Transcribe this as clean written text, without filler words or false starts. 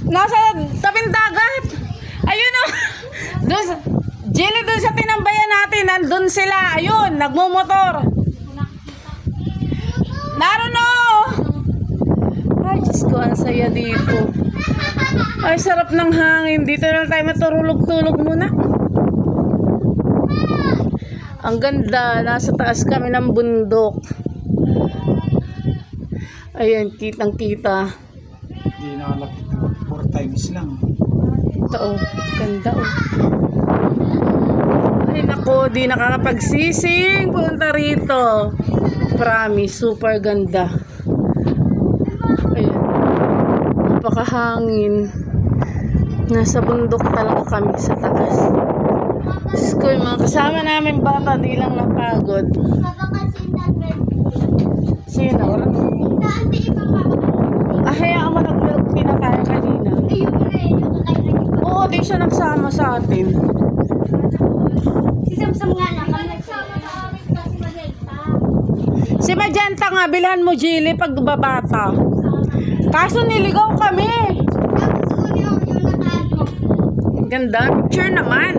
Nasa tabing dagat. Ayun o. Doon, Jilly, doon sa tinambayan natin, nandun sila. Ayun, nagmumotor. Naroon o. Ay, Diyos ko, ang saya dito. Ay, sarap ng hangin. Dito na tayo matulog-tulog muna. Ang ganda. Nasa taas kami ng bundok. Ayan, kitang-kita. Hindi nakalapit na 4 times lang. Ito oh, ganda oh. Ay nako, di nakakapagsising punta rito. Promise, super ganda. Ayan, napakahangin. Nasa bundok talaga kami sa taas. Diyos ko, yung mga kasama namin bata, di lang napagod. Sino? Ah, hayaan mo, nag-milk tea na tayo kanina. Oo, di siya nagsama sa atin. Si Samsam nga lang, kami nagsama namin kasi maganda. Si Magenta nga, bilhan mo, Jilly, pag babata. Kaso niligaw kami. Tapos yung nakaano. Ganda, picture naman.